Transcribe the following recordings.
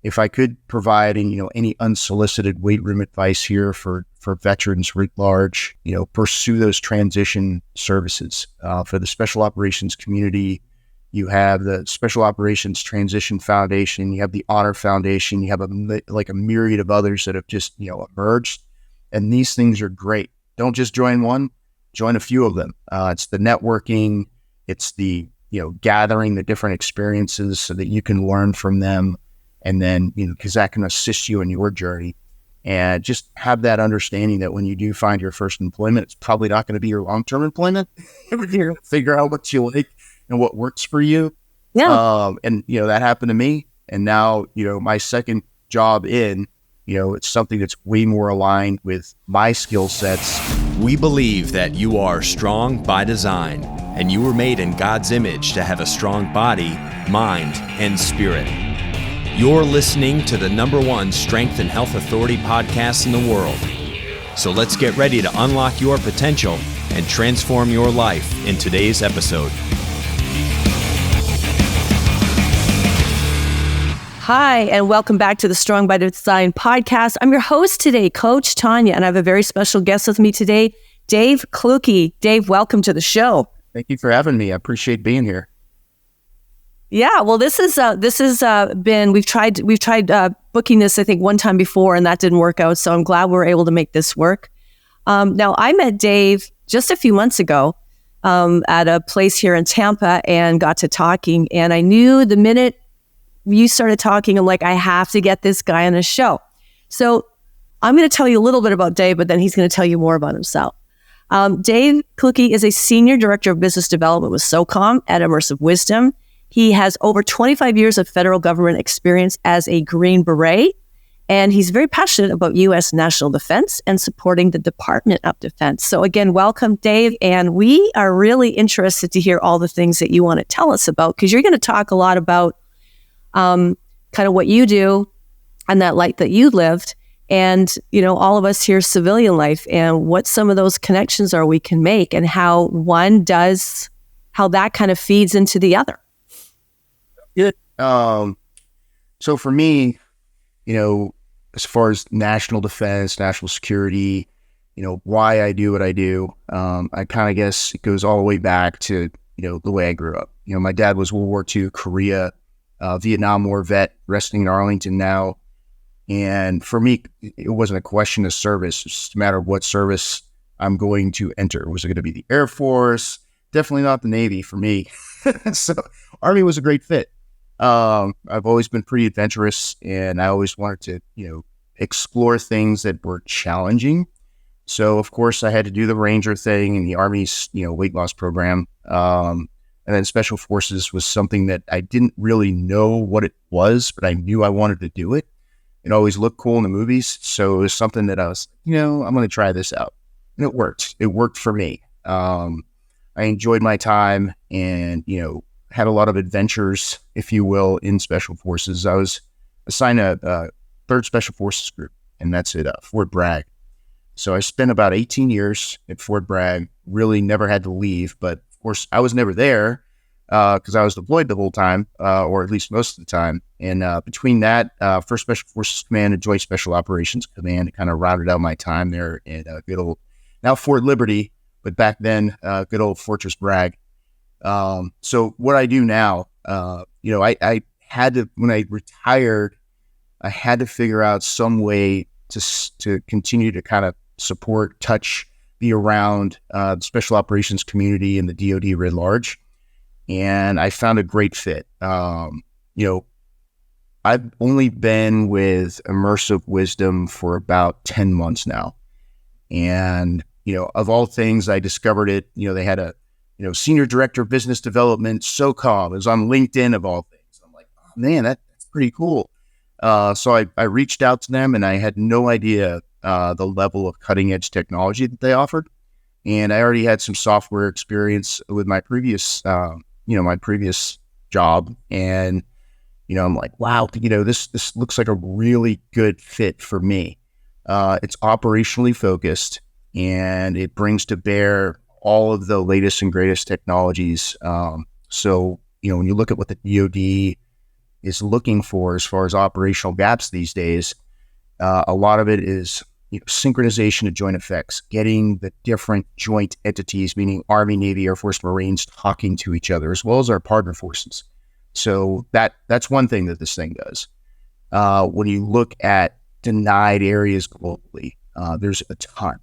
if I could provide any unsolicited weight room advice here for veterans writ large, pursue those transition services. For the special operations community, you have the Special Operations Transition Foundation, you have the Honor Foundation, you have a myriad of others that have just emerged, and these things are great. Don't just join one, join a few of them. It's the networking, it's the gathering the different experiences so that you can learn from them. And then, because that can assist you in your journey, and just have that understanding that when you do find your first employment, it's probably not going to be your long-term employment. You're going to figure out what you like and what works for you. Yeah. And, that happened to me. And now, my second job it's something that's way more aligned with my skill sets. We believe that you are strong by design, and you were made in God's image to have a strong body, mind, and spirit. You're listening to the #1 Strength and Health Authority podcast in the world. So let's get ready to unlock your potential and transform your life in today's episode. Hi, and welcome back to the Strong by Design podcast. I'm your host today, Coach Tonya, and I have a very special guest with me today, Dave Clukey. Dave, welcome to the show. Thank you for having me. I appreciate being here. Yeah, well, this has been, we've tried booking this, I think, one time before, and that didn't work out. So I'm glad we were able to make this work. Now, I met Dave just a few months ago at a place here in Tampa and got to talking. And I knew the minute you started talking, I'm like, I have to get this guy on a show. So I'm going to tell you a little bit about Dave, but then he's going to tell you more about himself. Dave Clukey is a Senior Director of Business Development with SOCOM at Immersive Wisdom. He has over 25 years of federal government experience as a Green Beret, and he's very passionate about U.S. national defense and supporting the Department of Defense. So again, welcome, Dave, and we are really interested to hear all the things that you want to tell us about, because you're going to talk a lot about kind of what you do and that life that you lived, and all of us here, civilian life, and what some of those connections are we can make, and how that kind of feeds into the other. Good. So for me, as far as national defense, national security, why I do what I do, I kind of guess it goes all the way back to, the way I grew up. My dad was World War II, Korea, Vietnam War vet, resting in Arlington now. And for me, it wasn't a question of service. It's just a matter of what service I'm going to enter. Was it going to be the Air Force? Definitely not the Navy for me. So Army was a great fit. I've always been pretty adventurous, and I always wanted to, explore things that were challenging. So of course I had to do the Ranger thing and the Army's, weight loss program. And then Special Forces was something that I didn't really know what it was, but I knew I wanted to do it. It always looked cool in the movies. So it was something that I was, I'm going to try this out. And it worked. It worked for me. I enjoyed my time and, had a lot of adventures, if you will, in Special Forces. I was assigned a 3rd Special Forces group, and that's at Fort Bragg. So I spent about 18 years at Fort Bragg, really never had to leave. But of course, I was never there because I was deployed the whole time, or at least most of the time. And between that, 1st Special Forces Command and Joint Special Operations Command, it kind of rounded out my time there at good old, now Fort Liberty, but back then, good old Fortress Bragg. So what I do now, I had to, when I retired, I had to figure out some way to continue to kind of support, touch, be around, the special operations community and the DoD writ large. And I found a great fit. I've only been with Immersive Wisdom for about 10 months now. And, of all things, I discovered it, they had a, Senior Director of Business Development, SOCOM. It was on LinkedIn of all things. I'm like, oh man, that's pretty cool. So I reached out to them, and I had no idea the level of cutting edge technology that they offered. And I already had some software experience with my previous, my previous job. And, I'm like, wow, this looks like a really good fit for me. It's operationally focused, and it brings to bear all of the latest and greatest technologies. So, when you look at what the DoD is looking for as far as operational gaps these days. A lot of it is synchronization of joint effects, getting the different joint entities, meaning Army, Navy, Air Force, Marines, talking to each other, as well as our partner forces. So that's one thing that this thing does. When you look at denied areas globally, there's a ton.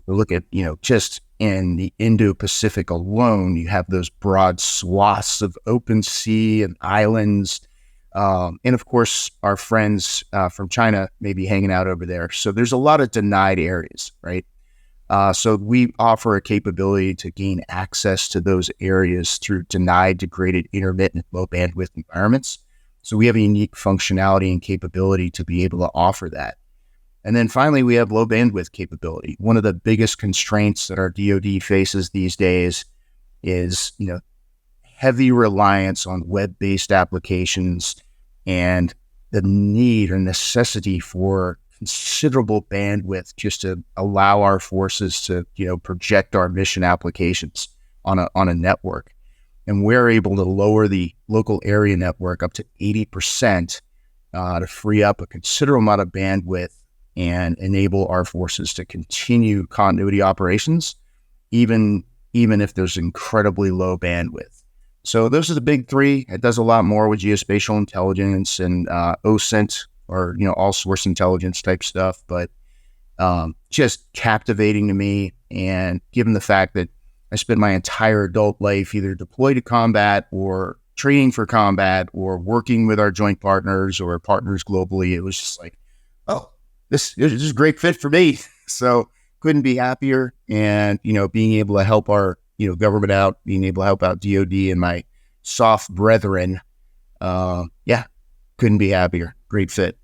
We look at, just in the Indo-Pacific alone, you have those broad swaths of open sea and islands. And of course, our friends from China may be hanging out over there. So there's a lot of denied areas, right? So we offer a capability to gain access to those areas through denied, degraded, intermittent, low bandwidth environments. So we have a unique functionality and capability to be able to offer that. And then finally, we have low bandwidth capability. One of the biggest constraints that our DoD faces these days is, heavy reliance on web-based applications and the need or necessity for considerable bandwidth just to allow our forces to, project our mission applications on a network. And we're able to lower the local area network up to 80% to free up a considerable amount of bandwidth and enable our forces to continue continuity operations, even if there's incredibly low bandwidth. So those are the big three. It does a lot more with geospatial intelligence and OSINT, or all source intelligence type stuff, but just captivating to me. And given the fact that I spent my entire adult life either deployed to combat or training for combat or working with our joint partners or partners globally, it was just like, oh, this is a great fit for me. So couldn't be happier. And, being able to help our, government out, being able to help out DOD and my soft brethren, couldn't be happier. Great fit.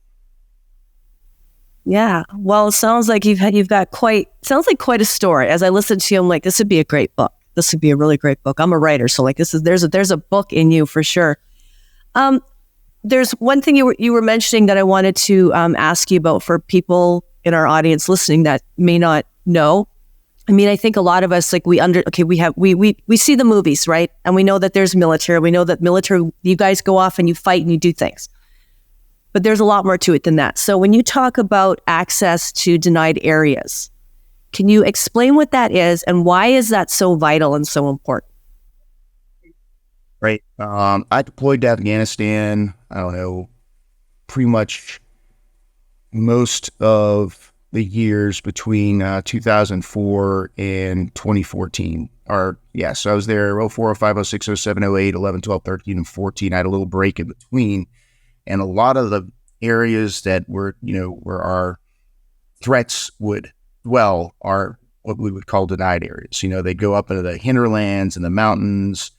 Yeah. Well, it sounds like you've got quite a story. As I listened to you, I'm like, this would be a great book. This would be a really great book. I'm a writer, so like there's a book in you for sure. There's one thing you were mentioning that I wanted to ask you about for people in our audience listening that may not know. I mean, I think a lot of us, like we see the movies, right? And we know that there's military. We know that military, you guys go off and you fight and you do things. But there's a lot more to it than that. So when you talk about access to denied areas, can you explain what that is and why is that so vital and so important? Right. I deployed to Afghanistan, I don't know, pretty much most of the years between 2004 and 2014. So I was there 04, 05, 06, 07, 08, 11, 12, 13, and 14. I had a little break in between. And a lot of the areas that were, where our threats would dwell are what we would call denied areas. They'd go up into the hinterlands and the mountains.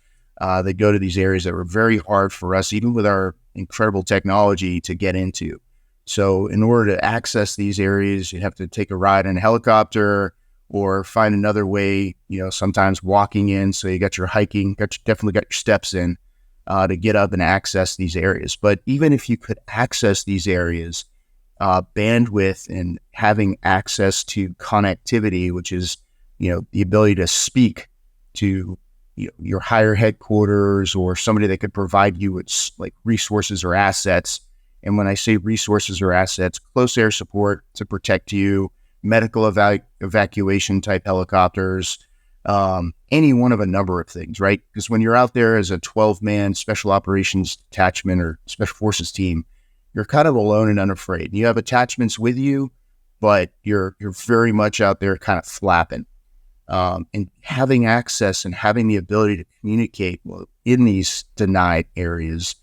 They'd go to these areas that were very hard for us, even with our incredible technology, to get into. So in order to access these areas, you'd have to take a ride in a helicopter or find another way, sometimes walking in. So you got your hiking, definitely got your steps in to get up and access these areas. But even if you could access these areas, bandwidth and having access to connectivity, which is, the ability to speak to your higher headquarters or somebody that could provide you with like resources or assets. And when I say resources or assets, close air support to protect you, medical evacuation type helicopters, any one of a number of things, right? Because when you're out there as a 12-man special operations detachment or special forces team, you're kind of alone and unafraid. You have attachments with you, but you're very much out there kind of flapping. And having access and having the ability to communicate in these denied areas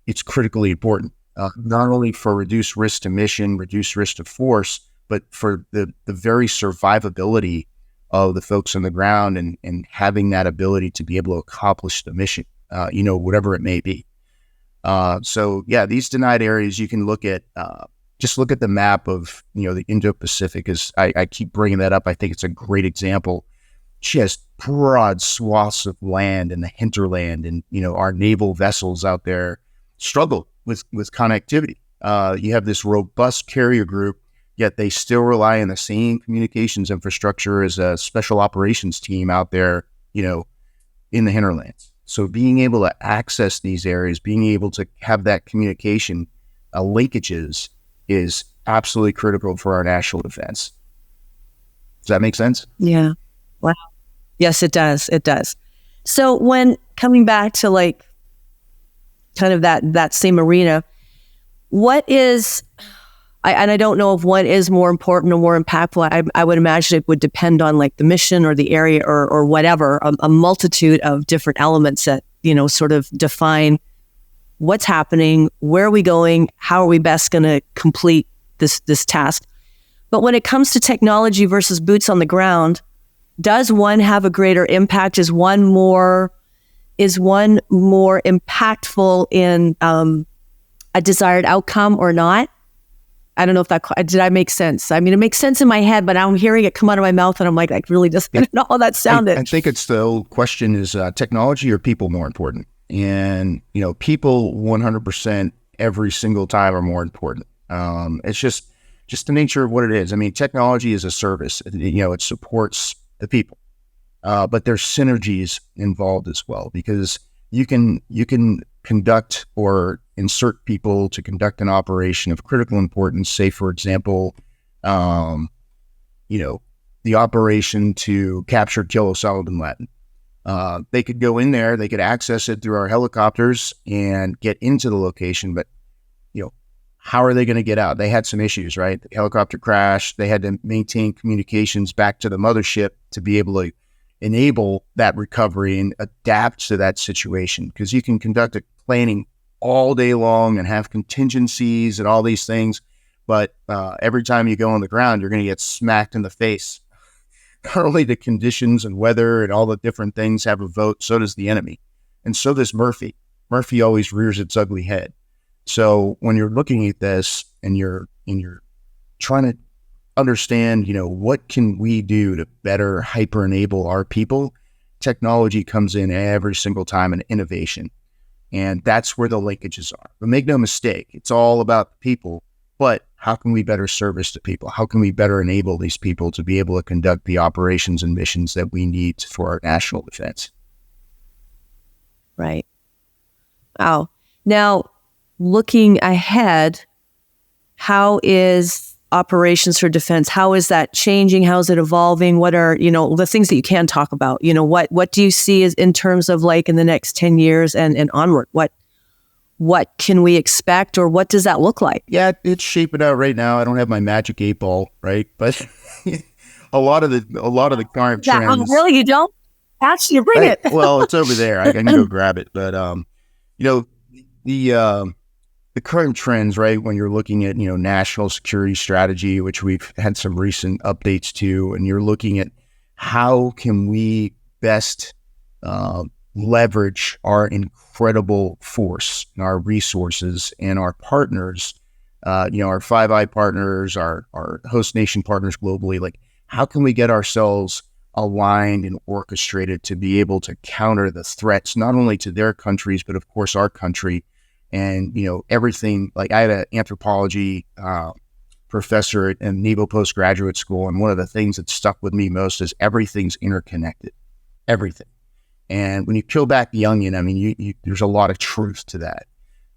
it's critically important, not only for reduced risk to mission, reduced risk to force, but for the very survivability of the folks on the ground and having that ability to be able to accomplish the mission, whatever it may be. These denied areas, you can look at, just look at the map of, the Indo-Pacific. I keep bringing that up. I think it's a great example. Just broad swaths of land in the hinterland, and, our naval vessels out there struggle with connectivity. You have this robust carrier group, yet they still rely on the same communications infrastructure as a special operations team out there, in the hinterlands. So being able to access these areas, being able to have that communication linkages is absolutely critical for our national defense. Does that make sense? Yeah. Wow. Yes, it does. It does. So when coming back to like kind of that same arena, what is, and I don't know if one is more important or more impactful. I would imagine it would depend on like the mission or the area or whatever, a multitude of different elements that, sort of define what's happening, where are we going, how are we best going to complete this task. But when it comes to technology versus boots on the ground, does one have a greater impact? Is one more impactful in a desired outcome or not? I don't know if did I make sense? I mean, it makes sense in my head, but I'm hearing it come out of my mouth and I'm like, I really just didn't know how that sounded. I think it's the old question is technology or people more important? And, people 100% every single time are more important. It's just the nature of what it is. I mean, technology is a service, it supports the people, but there's synergies involved as well, because you can conduct or insert people to conduct an operation of critical importance. Say, for example, the operation to capture, kill Osama bin Laden. They could go in there, they could access it through our helicopters and get into the location, but how are they going to get out? They had some issues, right? The helicopter crashed. They had to maintain communications back to the mothership to be able to enable that recovery and adapt to that situation. Because you can conduct a planning all day long and have contingencies and all these things, but every time you go on the ground, you're going to get smacked in the face. Not only the conditions and weather and all the different things have a vote, so does the enemy. And so does Murphy. Murphy always rears its ugly head. So when you're looking at this and you're trying to understand, what can we do to better hyper enable our people, technology comes in every single time in innovation. And that's where the linkages are. But make no mistake, it's all about the people, but how can we better service the people? How can we better enable these people to be able to conduct the operations and missions that we need for our national defense? Right. Wow. Now, looking ahead, how is operations for defense? How is that changing? How is it evolving? What are, the things that you can talk about? What do you see as in terms of like in the next 10 years and onward? What can we expect, or what does that look like? Yeah, it's shaping out right now. I don't have my magic 8-ball, right? But a lot of the current trends. Really, you don't? Actually, bring it. Well, it's over there. I can go grab it. But the current trends, right? When you're looking at national security strategy, which we've had some recent updates to, and you're looking at how can we best leverage our incredible force and our resources and our partners, our Five Eye partners, our host nation partners globally. Like, how can we get ourselves aligned and orchestrated to be able to counter the threats, not only to their countries, but of course our country. And, everything. Like, I had an anthropology professor at Naval Postgraduate School, and one of the things that stuck with me most is everything's interconnected. Everything. And when you peel back the onion, I mean, there's a lot of truth to that.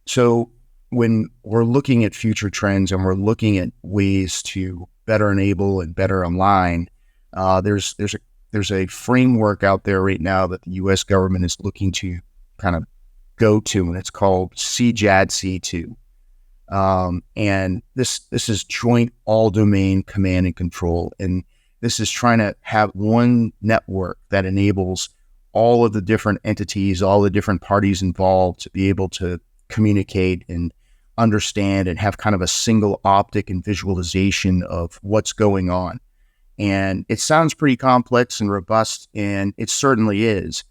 So when we're looking at future trends and we're looking at ways to better enable and better align, there's a framework out there right now that the U.S. government is looking to kind of go to, and it's called CJADC2. And this is Joint All-Domain Command and Control. And this is trying to have one network that enables all of the different entities, all the different parties involved to be able to communicate and understand and have kind of a single optic and visualization of what's going on. And it sounds pretty complex and robust, and it certainly is.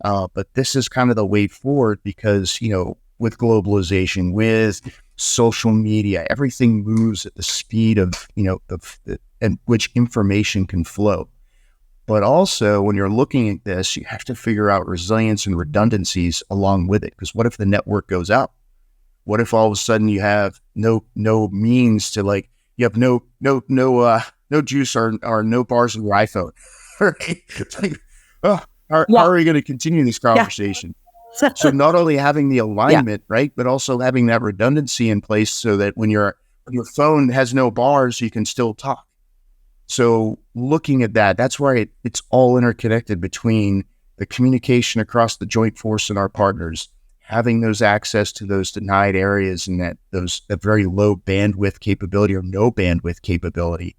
But this is kind of the way forward because, with globalization, with social media, everything moves at the speed of, and which information can flow. But also, when you're looking at this, you have to figure out resilience and redundancies along with it. Because what if the network goes out? What if all of a sudden you have no means to, like, you have no juice or no bars in your iPhone? It's like, how are we going to continue this conversation? So not only having the Yeah. alignment, right, but also having that redundancy in place so that when your phone has no bars, you can still talk. So looking at that, that's why it's all interconnected between the communication across the joint force and our partners, having those access to those denied areas and that very low bandwidth capability or no bandwidth capability,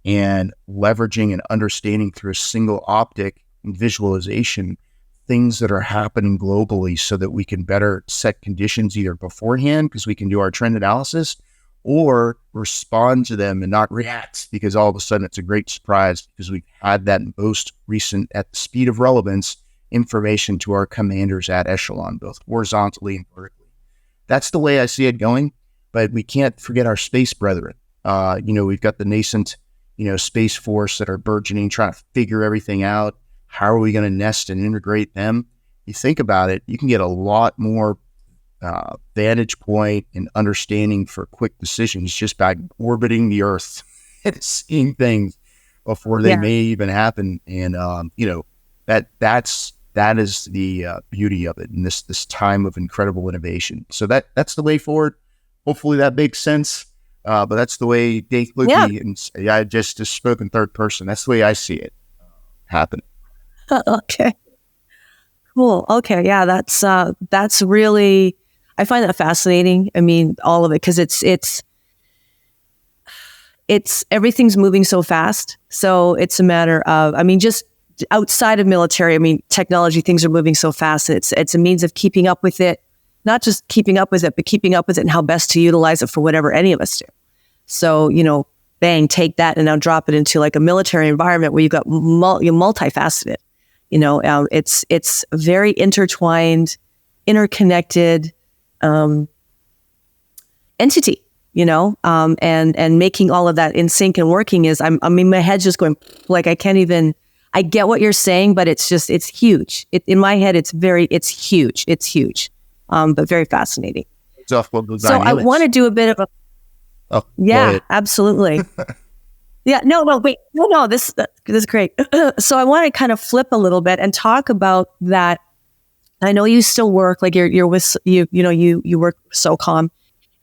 and leveraging and understanding through a single optic and visualization things that are happening globally so that we can better set conditions either beforehand because we can do our trend analysis or respond to them and not react because all of a sudden it's a great surprise because we've had that most recent at the speed of relevance information to our commanders at echelon, both horizontally and vertically. That's the way I see it going, but we can't forget our space brethren. We've got the nascent, Space Force that are burgeoning, trying to figure everything out. How are we going to nest and integrate them? You think about it, you can get a lot more vantage point and understanding for quick decisions just by orbiting the Earth and seeing things before they may even happen. And that is the beauty of it in this time of incredible innovation. So that's the way forward. Hopefully that makes sense. But that's the way Dave Clukey, and I just spoke in third person. That's the way I see it happen. Okay. Cool. Okay. Yeah. That's really, I find that fascinating. I mean, all of it, because it's everything's moving so fast. So it's a matter of, just outside of military, technology, things are moving so fast. It's a means of keeping up with it, not just keeping up with it, but keeping up with it and how best to utilize it for whatever any of us do. So, bang, take that and now drop it into like a military environment where you've got multifaceted. It's very intertwined, interconnected entity, and making all of that in sync and working is, my head's just going like, I get what you're saying, but it's huge. In my head, it's huge. It's huge, but very fascinating. So I want to do a bit of a, absolutely. Yeah, no, wait, no, this is great. So I want to kind of flip a little bit and talk about that. I know you still work, like you're with, you work SOCOM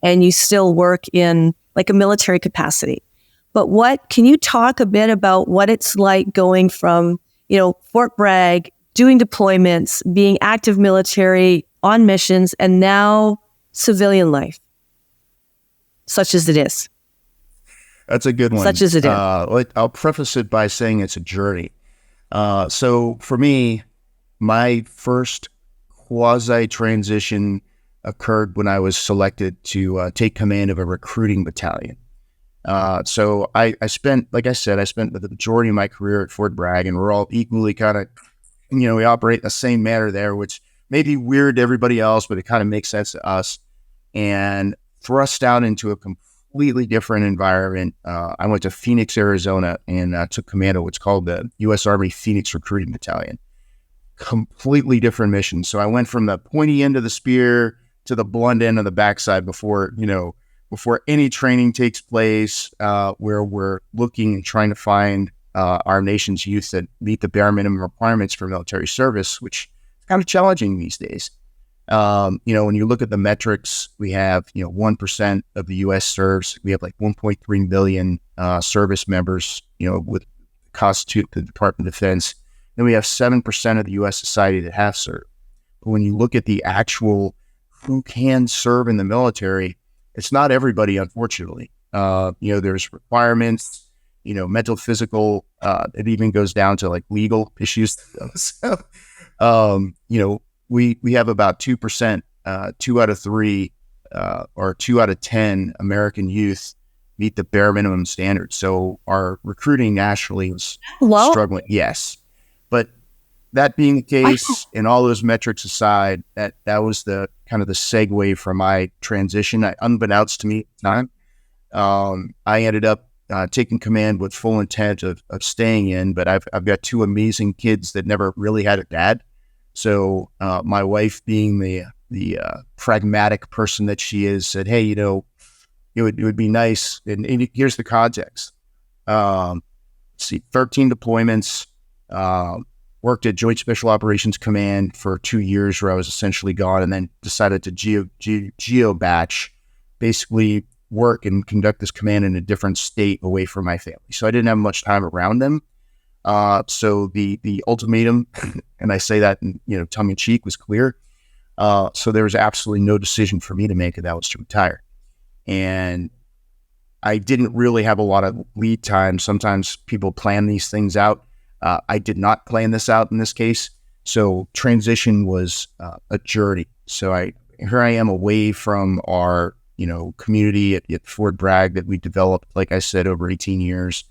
and you still work in like a military capacity. But can you talk a bit about what it's like going from, Fort Bragg, doing deployments, being active military on missions, and now civilian life, such as it is? That's a good one. Such as it is. I'll preface it by saying it's a journey. So for me, my first quasi-transition occurred when I was selected to take command of a recruiting battalion. So I spent the majority of my career at Fort Bragg, and we're all equally kind of, we operate in the same manner there, which may be weird to everybody else, but it kind of makes sense to us. And thrust out into a completely different environment. I went to Phoenix, Arizona, and took command of what's called the U.S. Army Phoenix Recruiting Battalion. Completely different mission. So I went from the pointy end of the spear to the blunt end of the backside before any training takes place, where we're looking and trying to find our nation's youth that meet the bare minimum requirements for military service, which is kind of challenging these days. When you look at the metrics, we have, 1% of the U.S. serves. We have like 1.3 million service members, with constitute the Department of Defense. Then we have 7% of the U.S. society that have served. But when you look at the actual who can serve in the military, it's not everybody, unfortunately. There's requirements, mental, physical. It even goes down to like legal issues. So, we have about 2%, 2 out of 3, or 2 out of 10 American youth meet the bare minimum standards. So our recruiting nationally was struggling. Yes. But that being the case, and all those metrics aside, that was the kind of the segue for my transition. Unbeknownst to me at the time, I ended up taking command with full intent of staying in, but I've got 2 amazing kids that never really had a dad. So my wife, being the pragmatic person that she is, said, "Hey, it would be nice." And here's the context. 13 deployments, worked at Joint Special Operations Command for 2 years where I was essentially gone, and then decided to geo batch, basically work and conduct this command in a different state away from my family. So I didn't have much time around them. So the ultimatum, and I say that in, tongue in cheek, was clear. So there was absolutely no decision for me to make, and that was to retire. And I didn't really have a lot of lead time. Sometimes people plan these things out. I did not plan this out in this case. So transition was a journey. So here I am away from our, community at Fort Bragg that we developed, like I said, over 18 years.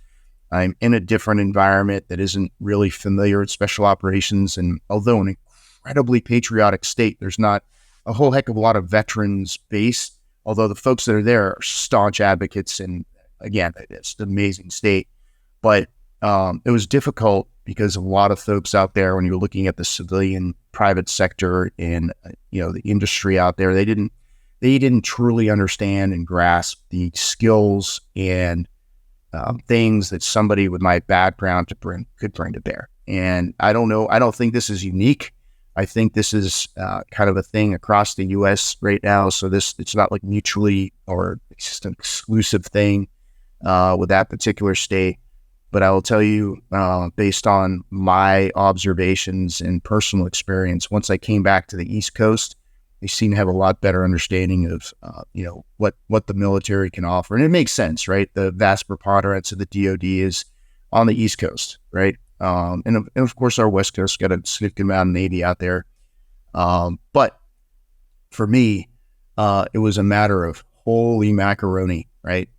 I'm in a different environment that isn't really familiar with special operations. And although an incredibly patriotic state, there's not a whole heck of a lot of veterans based, although the folks that are there are staunch advocates. And again, it's an amazing state. But it was difficult because a lot of folks out there, when you're looking at the civilian private sector and, the industry out there, they didn't truly understand and grasp the skills and things that somebody with my background could bring to bear. And I don't think this is unique. I think this is kind of a thing across the U.S. right now. So it's not like mutually or it's just an exclusive thing with that particular state. But I will tell you, based on my observations and personal experience, once I came back to the East Coast, they seem to have a lot better understanding of, what the military can offer. And it makes sense, right? The vast preponderance of the DoD is on the East Coast, right? And of course, our West Coast got a significant amount of Navy out there. But for me, it was a matter of holy macaroni, right?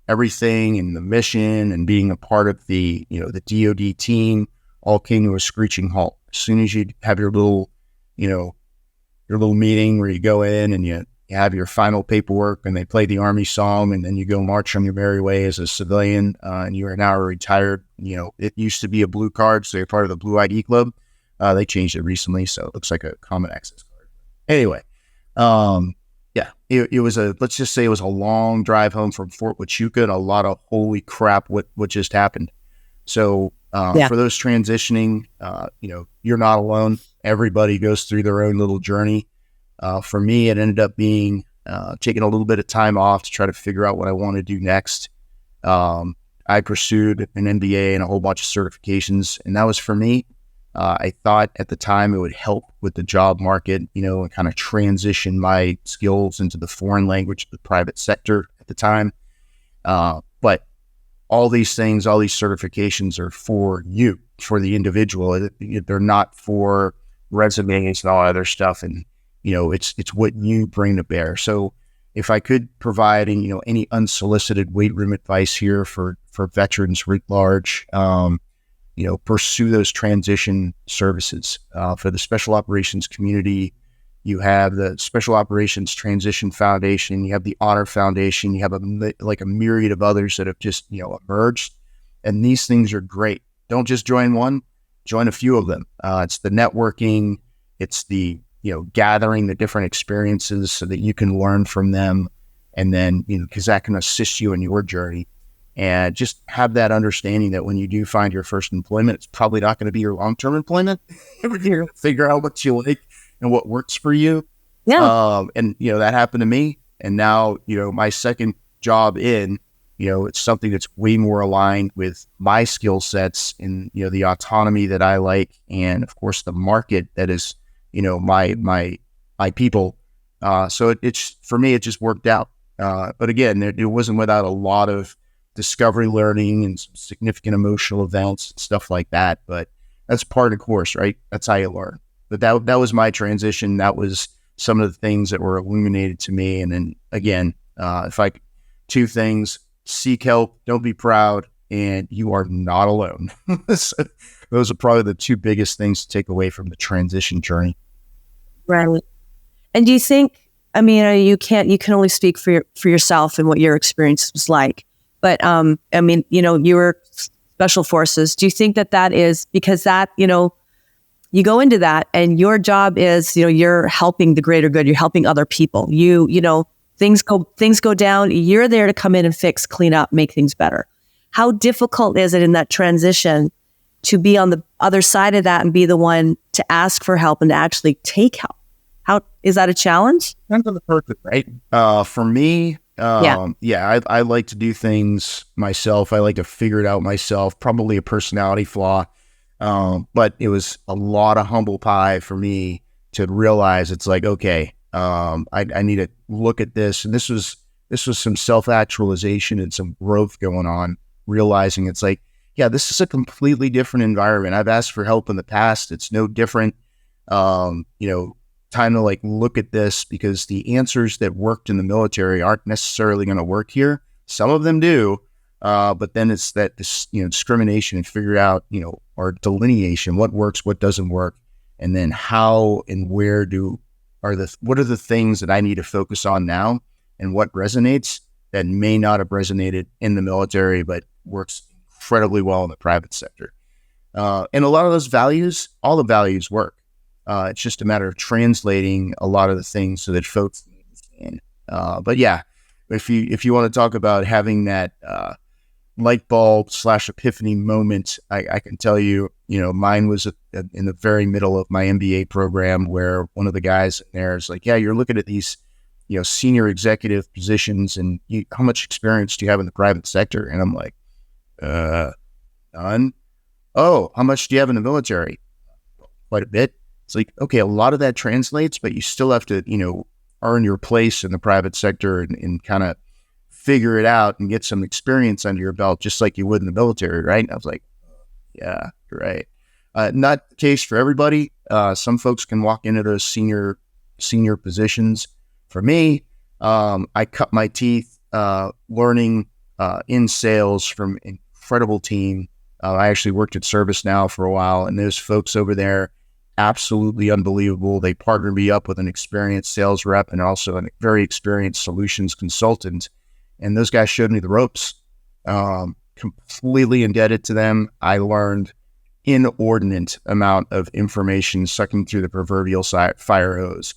Everything and the mission and being a part of the DoD team all came to a screeching halt. As soon as you have your little meeting where you go in and you have your final paperwork and they play the Army song and then you go march on your merry way as a civilian, and you are now retired. It used to be a blue card, so you're part of the Blue ID Club. They changed it recently, so it looks like a common access card. Anyway, it was let's just say it was a long drive home from Fort Huachuca and a lot of holy crap, what just happened. So for those transitioning, you're not alone. Everybody goes through their own little journey. For me, it ended up being taking a little bit of time off to try to figure out what I want to do next. I pursued an MBA and a whole bunch of certifications, and that was for me. I thought at the time it would help with the job market, and kind of transition my skills into the foreign language, the private sector at the time. But all these things, all these certifications are for you, for the individual. They're not for resumes and all other stuff. And, it's what you bring to bear. So if I could provide, any unsolicited weight room advice here for veterans writ large, pursue those transition services. For the Special Operations community, you have the Special Operations Transition Foundation, you have the Honor Foundation, you have a myriad of others that have just, emerged. And these things are great. Don't just join one, join a few of them. It's the networking, it's the, gathering the different experiences so that you can learn from them. And then, because that can assist you in your journey. And just have that understanding that when you do find your first employment, it's probably not going to be your long-term employment. You're going to figure out what you like and what works for you. Yeah. And, that happened to me. And now, my second job it's something that's way more aligned with my skill sets and, the autonomy that I like. And of course, the market that is, my people. So it's for me, it just worked out. But again, it wasn't without a lot of discovery learning and some significant emotional events and stuff like that. But that's part of the course, right? That's how you learn. But that was my transition. That was some of the things that were illuminated to me. And then again, two things: seek help, don't be proud, and you are not alone. So those are probably the two biggest things to take away from the transition journey. Right. And do you think, you can only speak for yourself and what your experience was like. But, you were special forces. Do you think that is because that, you go into that and your job is, you're helping the greater good. You're helping other people. Things go down. You're there to come in and fix, clean up, make things better. How difficult is it in that transition to be on the other side of that and be the one to ask for help and to actually take help? How is that a challenge? Depends on the person, right? For me, I like to do things myself. I like to figure it out myself, probably a personality flaw. But it was a lot of humble pie for me to realize it's like, okay, I need to look at this. And this was some self-actualization and some growth going on, realizing it's like, yeah, this is a completely different environment. I've asked for help in the past. It's no different. Time to like look at this, because the answers that worked in the military aren't necessarily going to work here. Some of them do. But then it's that, discrimination and figure out, or delineation, what works, what doesn't work. And then how and where what are the things that I need to focus on now, and what resonates that may not have resonated in the military, but works incredibly well in the private sector. And a lot of those values, all the values work. It's just a matter of translating a lot of the things so that folks understand. But yeah, if you want to talk about having that light bulb / epiphany moment, I can tell you, mine was in the very middle of my MBA program, where one of the guys in there is like, yeah, you're looking at these, senior executive positions, and how much experience do you have in the private sector? And I'm like, none. Oh, how much do you have in the military? Quite a bit. It's like, okay, a lot of that translates, but you still have to, earn your place in the private sector and kind of figure it out and get some experience under your belt, just like you would in the military, right? And I was like, yeah, you're right. Not the case for everybody. Some folks can walk into those senior positions. For me, I cut my teeth learning in sales from an incredible team. I actually worked at ServiceNow for a while, and those folks over there, absolutely unbelievable. They partnered me up with an experienced sales rep and also a very experienced solutions consultant. And those guys showed me the ropes. Completely indebted to them. I learned inordinate amount of information sucking through the proverbial fire hose.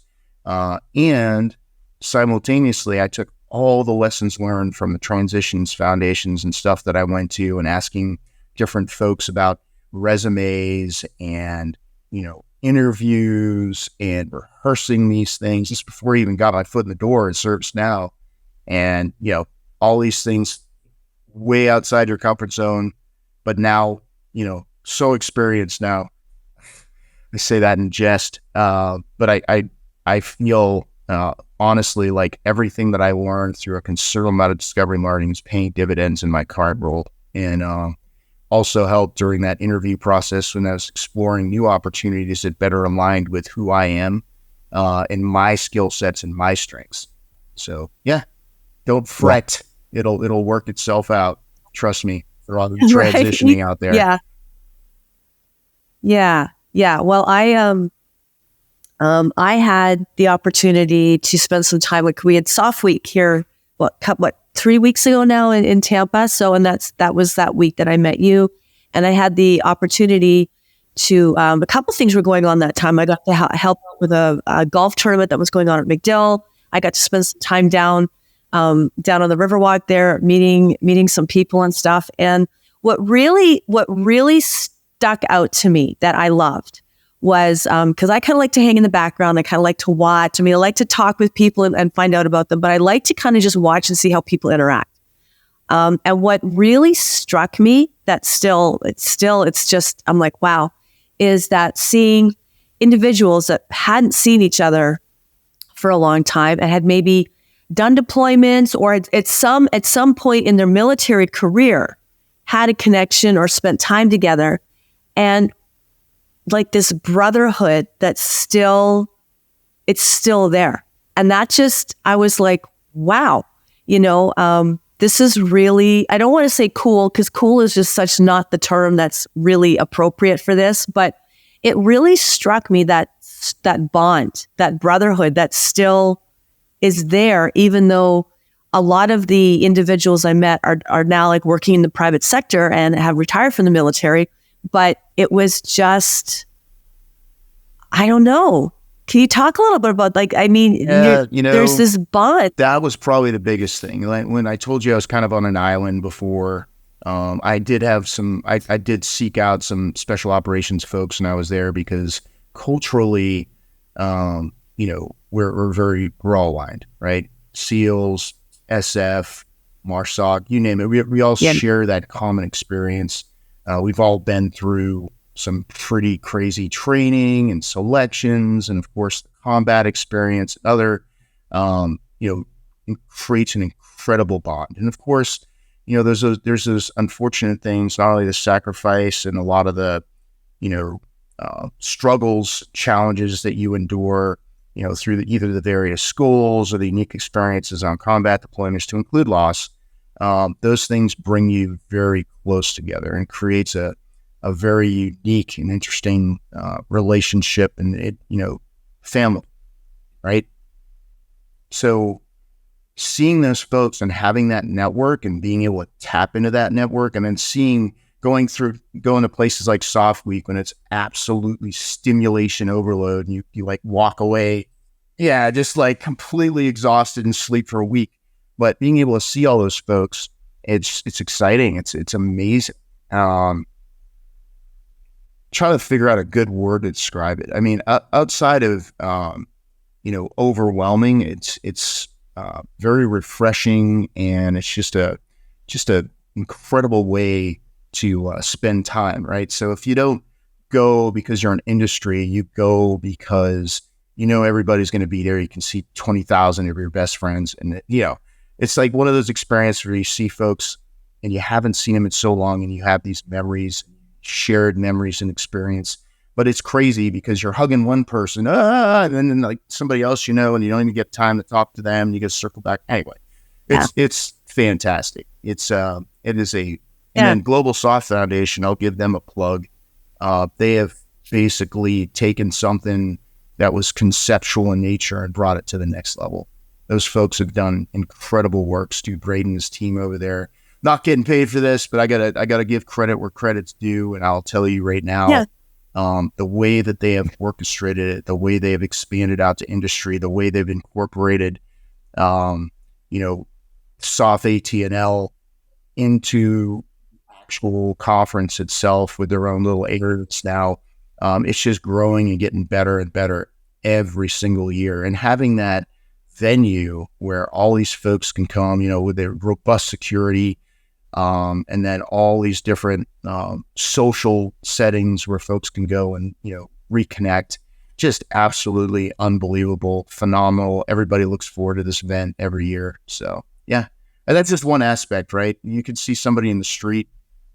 And simultaneously, I took all the lessons learned from the transitions, foundations, and stuff that I went to, and asking different folks about resumes and, interviews, and rehearsing these things just before I even got my foot in the door at ServiceNow. And, all these things way outside your comfort zone, but now, so experienced now. I say that in jest, but I feel honestly like everything that I learned through a considerable amount of discovery learning is paying dividends in my current role, and also helped during that interview process when I was exploring new opportunities that better aligned with who I am and my skill sets and my strengths. So yeah, don't fret. It'll work itself out. Trust me, for all the transitioning out there. Yeah. Well, I had the opportunity to spend some time we had Soft Week here, 3 weeks ago now in Tampa. So, and that was that week that I met you, and I had the opportunity to, a couple things were going on that time. I got to help out with a golf tournament that was going on at McDill. I got to spend some time down on the Riverwalk there, meeting some people and stuff. And what really stuck out to me that I loved was, because I kind of like to hang in the background. I kind of like to watch. I mean, I like to talk with people and find out about them, but I like to kind of just watch and see how people interact. And what really struck me that it's just, I'm like, wow, is that seeing individuals that hadn't seen each other for a long time and had maybe done deployments or at some point in their military career had a connection or spent time together, and like this brotherhood it's still there. And that just, I was like, wow, this is really, I don't want to say cool, because cool is just such not the term that's really appropriate for this, but it really struck me that bond, that brotherhood that still is there, even though a lot of the individuals I met are now like working in the private sector and have retired from the military. But it was just, I don't know. Can you talk a little bit about, there's this bond? That was probably the biggest thing. Like when I told you I was kind of on an island before, I did have some, I did seek out some special operations folks when I was there because culturally, we're all aligned, right? SEALs, SF, MARSOC, you name it. We all Yeah. share that common experience. We've all been through some pretty crazy training and selections, and of course, the combat experience and other, creates an incredible bond. And of course, there's those unfortunate things, not only the sacrifice and a lot of the, struggles, challenges that you endure, through either the various schools or the unique experiences on combat deployments, to include loss. Those things bring you very close together and creates a very unique and interesting relationship and family, right? So seeing those folks and having that network and being able to tap into that network, and then going to places like Soft Week when it's absolutely stimulation overload and you like walk away, just like completely exhausted and sleep for a week. But being able to see all those folks, it's exciting. It's amazing. Trying to figure out a good word to describe it. I mean, outside of overwhelming, it's very refreshing, and it's just a incredible way to spend time, right? So if you don't go because you're in industry, you go because everybody's going to be there. You can see 20,000 of your best friends, and it's like one of those experiences where you see folks and you haven't seen them in so long, and you have these memories, shared memories and experience. But it's crazy because you're hugging one person, and then like somebody else, and you don't even get time to talk to them. You get to circle back. Anyway, it's fantastic. It is and then Global Soft Foundation, I'll give them a plug. They have basically taken something that was conceptual in nature and brought it to the next level. Those folks have done incredible work. Stu Braden and his team over there. Not getting paid for this, but I gotta give credit where credit's due. And I'll tell you right now, the way that they have orchestrated it, the way they have expanded out to industry, the way they've incorporated, Soft AT&L into actual conference itself with their own little areas now. It's just growing and getting better and better every single year. And having that venue where all these folks can come, with their robust security, and then all these different social settings where folks can go and, reconnect. Just absolutely unbelievable, phenomenal. Everybody looks forward to this event every year. So, yeah. And that's just one aspect, right? You could see somebody in the street,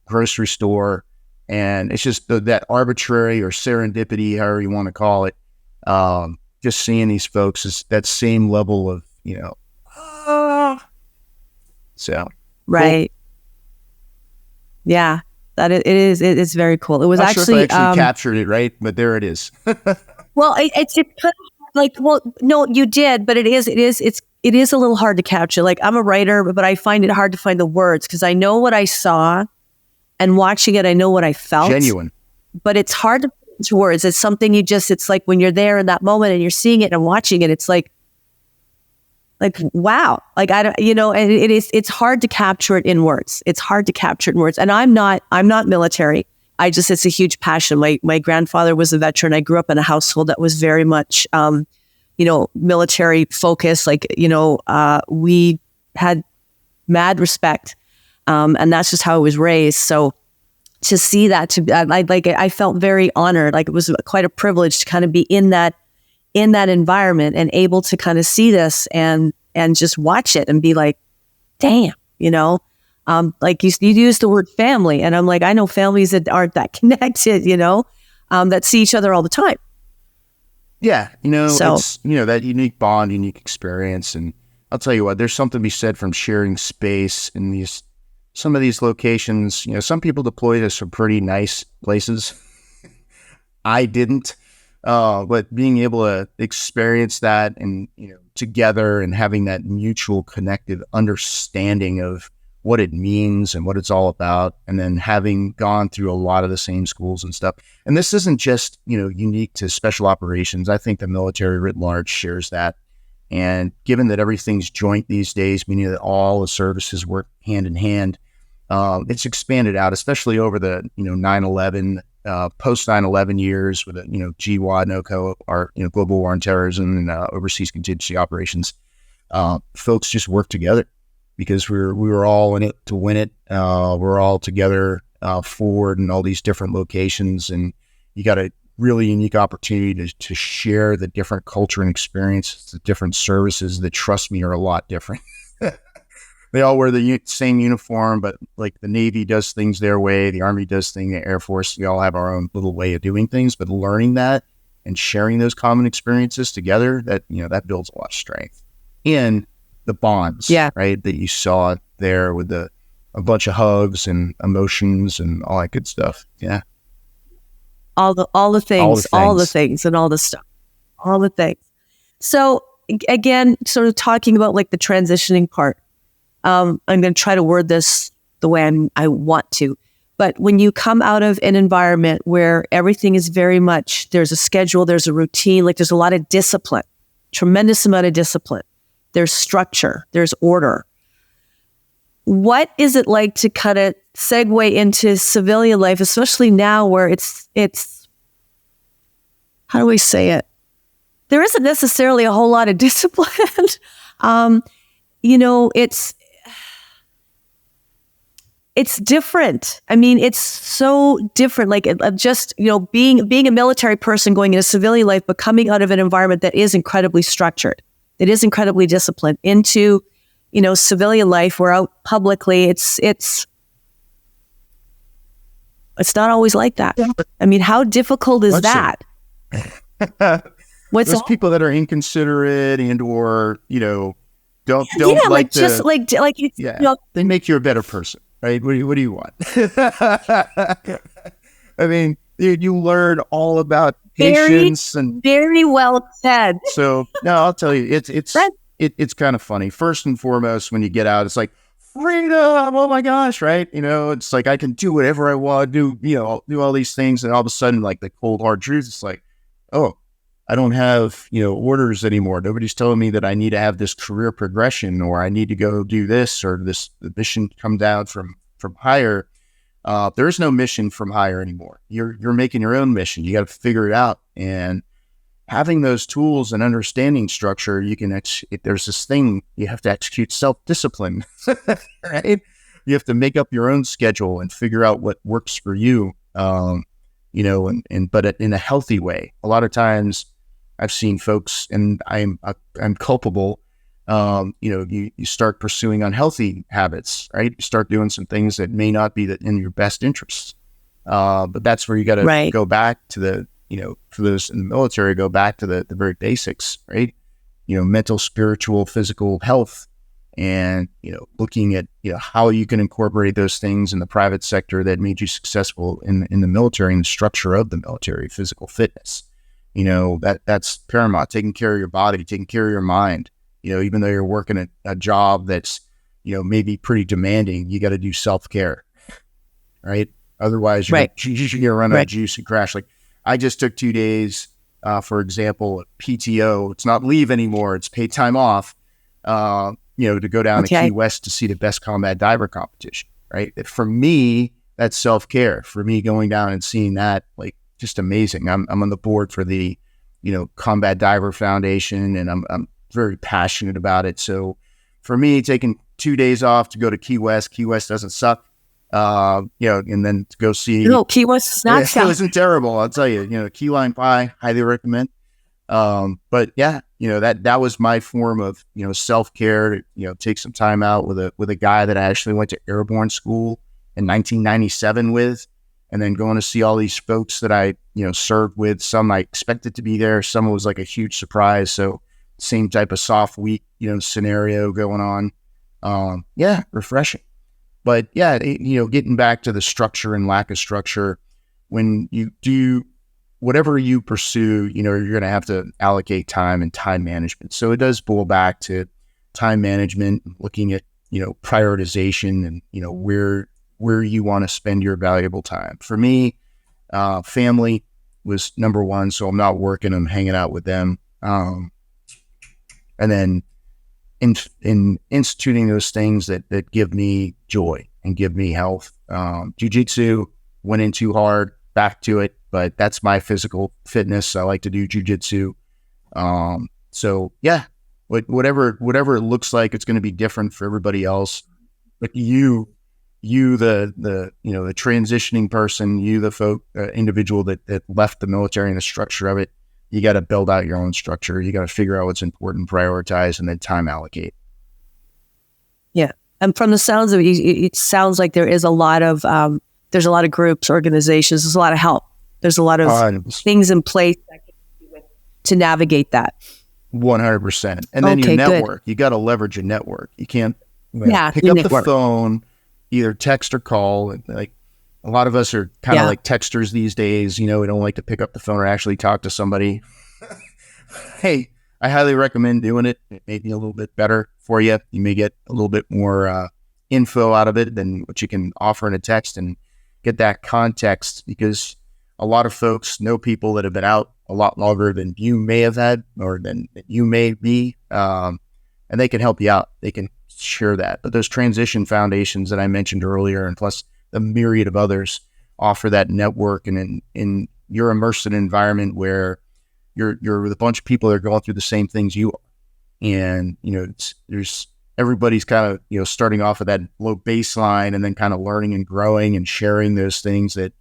grocery store, and it's just that arbitrary or serendipity, however you want to call it. Just seeing these folks is that same level of, so. Right. Cool. Yeah, it is very cool. It was Not sure if I actually captured it right, but there it is. Well, it's kind of like, no, you did, but it is a little hard to capture. Like, I'm a writer, but I find it hard to find the words because I know what I saw, and watching it, I know what I felt. Genuine. But it's hard to put into words. It's something it's like when you're there in that moment and you're seeing it and watching it, it's like wow. Like, and it's hard to capture it in words. It's hard to capture it in words. And I'm not military. It's a huge passion. My grandfather was a veteran. I grew up in a household that was very much, military focused. Like, we had mad respect. And that's just how I was raised. So to see that, I felt very honored. Like, it was quite a privilege to kind of be in that environment and able to kind of see this and just watch it and be like, damn, like you used the word family, and I'm like, I know families that aren't that connected, that see each other all the time. Yeah. It's, that unique bond, unique experience. And I'll tell you what, there's something to be said from sharing space in some of these locations. Some people deploy to some pretty nice places. I didn't. But being able to experience that and, together, and having that mutual connective understanding of what it means and what it's all about. And then having gone through a lot of the same schools and stuff. And this isn't just, unique to special operations. I think the military writ large shares that. And given that everything's joint these days, meaning that all the services work hand in hand, it's expanded out, especially over the 9/11, post 9/11 years with GWOT, NOCO, our Global War on Terrorism and Overseas Contingency Operations. Folks just work together because we were all in it to win it. We're all together forward in all these different locations, and you got a really unique opportunity to share the different culture and experiences, the different services that, trust me, are a lot different. They all wear the same uniform, but like the Navy does things their way, the Army does things, the Air Force, we all have our own little way of doing things, but learning that and sharing those common experiences together, that builds a lot of strength. And the bonds, right, that you saw there with a bunch of hugs and emotions and all that good stuff. Yeah. All the things and all the stuff, all the things. So again, sort of talking about like the transitioning part, I'm going to try to word this the way I want to, but when you come out of an environment where everything is very much, there's a schedule, there's a routine, like there's a lot of discipline, tremendous amount of discipline. There's structure, there's order. What is it like to kind of segue into civilian life, especially now where it's, how do we say it? There isn't necessarily a whole lot of discipline. It's different. I mean, it's so different. Like just, being a military person going into civilian life, but coming out of an environment that is incredibly structured, that is incredibly disciplined, into, civilian life. We're out publicly. It's not always like that. I mean, how difficult is that? What's those people that are inconsiderate and/or don't they make you a better person, right? What do you want? I mean, you learn all about patience and very well said. So no, I'll tell you, it's kind of funny. First and foremost, when you get out, it's like freedom. Oh my gosh, right? It's like I can do whatever I want to do. Do all these things, and all of a sudden, like the cold hard truth, it's like, oh, I don't have, orders anymore. Nobody's telling me that I need to have this career progression, or I need to go do this, or the mission come down from higher. There is no mission from higher anymore. You're making your own mission. You got to figure it out. And having those tools and understanding structure, you can, there's this thing, you have to execute self-discipline, right? You have to make up your own schedule and figure out what works for you. But in a healthy way. A lot of times I've seen folks, and I'm culpable. You start pursuing unhealthy habits, right? You start doing some things that may not be in your best interests. But that's where you got to go back to the, for those in the military, go back to the very basics, right? Mental, spiritual, physical health, and, looking at, how you can incorporate those things in the private sector that made you successful in the military, and the structure of the military, physical fitness. That's paramount. Taking care of your body, taking care of your mind. Even though you're working a job that's, maybe pretty demanding, you got to do self-care, right? Otherwise, you're going to run out of juice and crash. Like I just took 2 days, for example, PTO. It's not leave anymore. It's paid time off, to go down to Key West to see the best combat diver competition, right? For me, that's self-care. For me, going down and seeing that, like, just amazing. I'm on the board for the, Combat Diver Foundation, and I'm very passionate about it. So for me, taking 2 days off to go to Key West doesn't suck. And then to go see. No, Key West is not it wasn't terrible. I'll tell you, Key Lime Pie, highly recommend. But yeah, that was my form of, self-care, to take some time out with a guy that I actually went to airborne school in 1997 with, and then going to see all these folks that I, served with. Some I expected to be there. Some was like a huge surprise. So same type of soft week, scenario going on. Refreshing. But yeah, getting back to the structure and lack of structure, when you do whatever you pursue, you're going to have to allocate time and time management. So it does boil back to time management, looking at, prioritization and, where you want to spend your valuable time. For me, family was number one. So I'm not working, I'm hanging out with them. And then in instituting those things that give me joy, and give me health. Jiu-jitsu went in too hard, back to it, but that's my physical fitness. I like to do jiu-jitsu. So yeah, whatever it looks like, it's going to be different for everybody else. But you, the the transitioning person, you, the individual that left the military and the structure of it, you got to build out your own structure. You got to figure out what's important, prioritize, and then time allocate. Yeah. And from the sounds of it, it sounds like there is a lot of, there's a lot of groups, organizations, there's a lot of help. There's a lot of things in place that can to navigate that. 100%. And then your network, you got to leverage your network. You can't pick up the phone, either text or call. Like a lot of us are kind of like texters these days. We don't like to pick up the phone or actually talk to somebody. Hey, I highly recommend doing it. It may be a little bit better for you. You may get a little bit more info out of it than what you can offer in a text, and get that context, because a lot of folks know people that have been out a lot longer than you may have had, or than you may be, and they can help you out. They can share that. But those transition foundations that I mentioned earlier, and plus the myriad of others, offer that network, and in you're immersed in an environment where you're with a bunch of people that are going through the same things you are. And, there's everybody's kind of, starting off at that low baseline, and then kind of learning and growing and sharing those things that,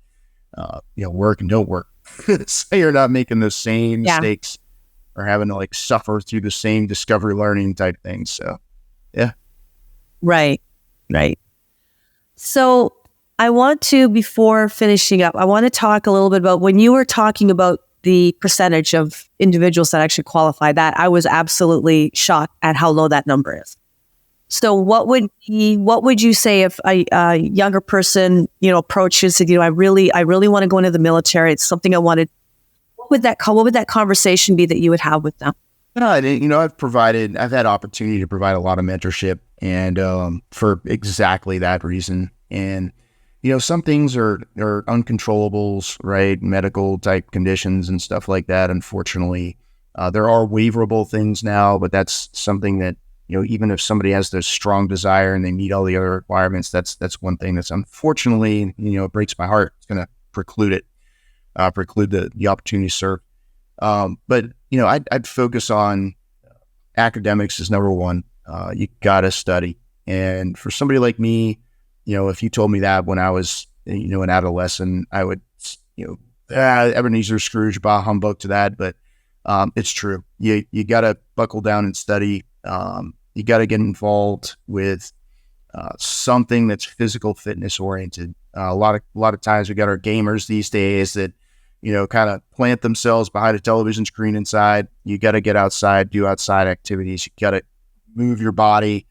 work and don't work. So you're not making those same mistakes or having to suffer through the same discovery learning type things. So, yeah. Right. So I want to, before finishing up, I want to talk a little bit about when you were talking about the percentage of individuals that actually qualify. That I was absolutely shocked at how low that number is. So what would you say if a younger person, approached you and said, I really want to go into the military. It's something I wanted. What would that conversation be that you would have with them? I've had opportunity to provide a lot of mentorship, and for exactly that reason. And some things are uncontrollables, right? Medical type conditions and stuff like that. Unfortunately, there are waiverable things now, but that's something that, even if somebody has the strong desire and they meet all the other requirements, that's one thing that's unfortunately, it breaks my heart. It's going to preclude the opportunity to serve. But I'd focus on academics as number one. You got to study. And for somebody like me, if you told me that when I was, an adolescent, I would, Ebenezer Scrooge, bah humbug to that. But it's true. You got to buckle down and study. You got to get involved with something that's physical fitness oriented. A lot of times we got our gamers these days that, kind of plant themselves behind a television screen inside. You got to get outside, do outside activities. You got to move your body.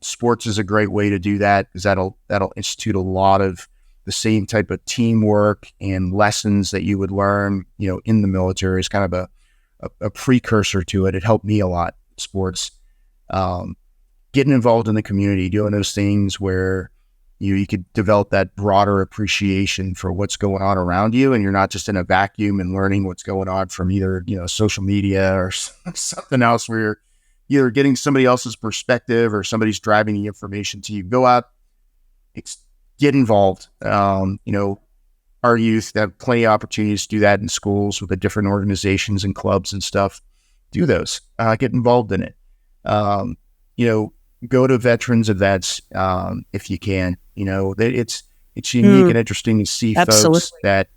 Sports is a great way to do that, because that'll institute a lot of the same type of teamwork and lessons that you would learn, in the military. Is kind of a precursor to it. It helped me a lot, sports. Getting involved in the community, doing those things where you could develop that broader appreciation for what's going on around you, and you're not just in a vacuum and learning what's going on from either, social media or something else, where you're either getting somebody else's perspective or somebody's driving the information to you. Go out, get involved. Our youth have plenty of opportunities to do that in schools with the different organizations and clubs and stuff. Do those, get involved in it. Go to veterans events, if you can. It's unique and interesting to see folks that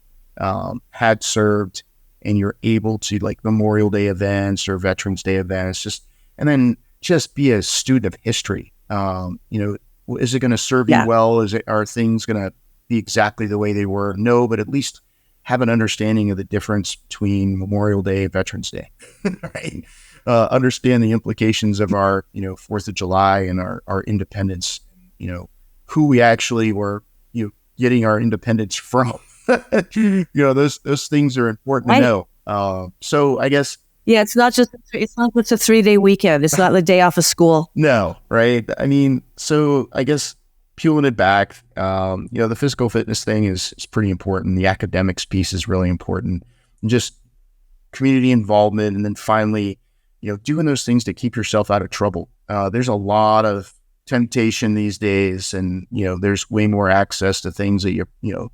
had served, and you're able to, like, Memorial Day events or Veterans Day events, and then just be a student of history. Is it going to serve you well? Are things going to be exactly the way they were? No, but at least have an understanding of the difference between Memorial Day and Veterans Day, right? Understand the implications of our, 4th of July and our independence, who we actually were, getting our independence from. Those things are important to know. So I guess. Yeah, it's not just a 3-day weekend. It's not the day off of school. No, right? I mean, so I guess peeling it back, the physical fitness thing is pretty important. The academics piece is really important. And just community involvement, and then finally, doing those things to keep yourself out of trouble. There's a lot of temptation these days, and there's way more access to things that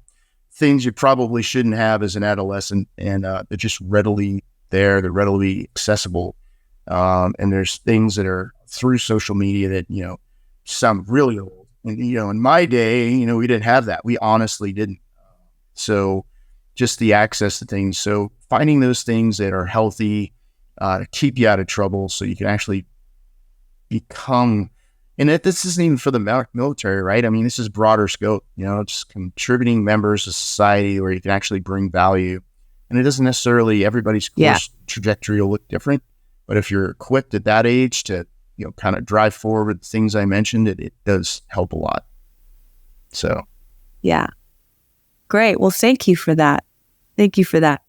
things you probably shouldn't have as an adolescent, and they're just readily there. They're readily accessible, and there's things that are through social media that sound really old. And in my day, we didn't have that. We honestly didn't. So just the access to things. So finding those things that are healthy to keep you out of trouble, so you can actually become. And this isn't even for the military, right? I mean, this is broader scope, just contributing members of society where you can actually bring value. And it doesn't necessarily, everybody's course trajectory will look different. But if you're equipped at that age to, kind of drive forward the things I mentioned, it does help a lot. So. Yeah. Great. Well, thank you for that. Thank you for that.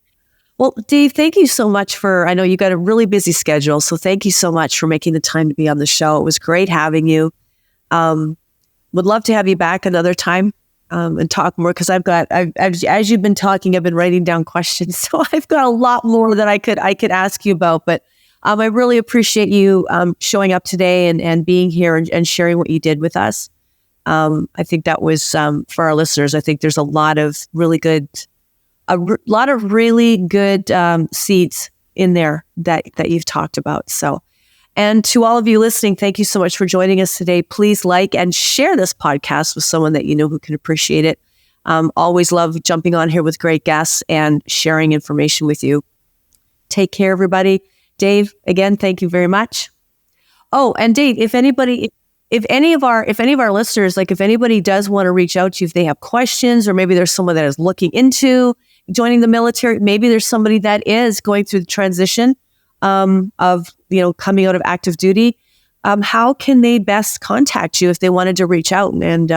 Well, Dave, thank you so much I know you got a really busy schedule, so thank you so much for making the time to be on the show. It was great having you. Would love to have you back another time and talk more, because as you've been talking, I've been writing down questions, so I've got a lot more that I could ask you about. But I really appreciate you showing up today and being here and sharing what you did with us. I think that was for our listeners. I think there's a lot of really good. Seeds in there that you've talked about. So, and to all of you listening, thank you so much for joining us today. Please like and share this podcast with someone that you know who can appreciate it. Always love jumping on here with great guests and sharing information with you. Take care, everybody. Dave, again, thank you very much. Oh, and Dave, if any of our listeners, like if anybody does want to reach out to you, if they have questions, or maybe there's someone that is looking into joining the military, maybe there's somebody that is going through the transition of coming out of active duty, how can they best contact you if they wanted to reach out and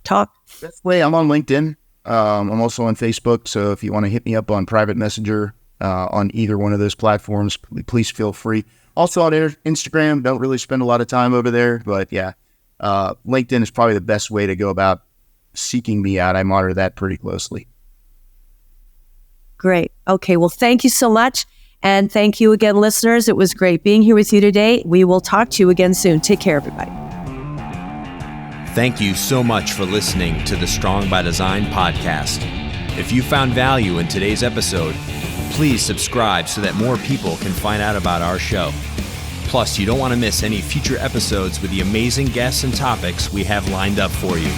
talk? Best way, I'm on LinkedIn. I'm also on Facebook, so if you want to hit me up on private messenger on either one of those platforms, please feel free. Also on Instagram, don't really spend a lot of time over there, but yeah, LinkedIn is probably the best way to go about seeking me out. I monitor that pretty closely. Great. Okay. Well, thank you so much. And thank you again, listeners. It was great being here with you today. We will talk to you again soon. Take care, everybody. Thank you so much for listening to the Strong by Design podcast. If you found value in today's episode, please subscribe so that more people can find out about our show. Plus, you don't want to miss any future episodes with the amazing guests and topics we have lined up for you.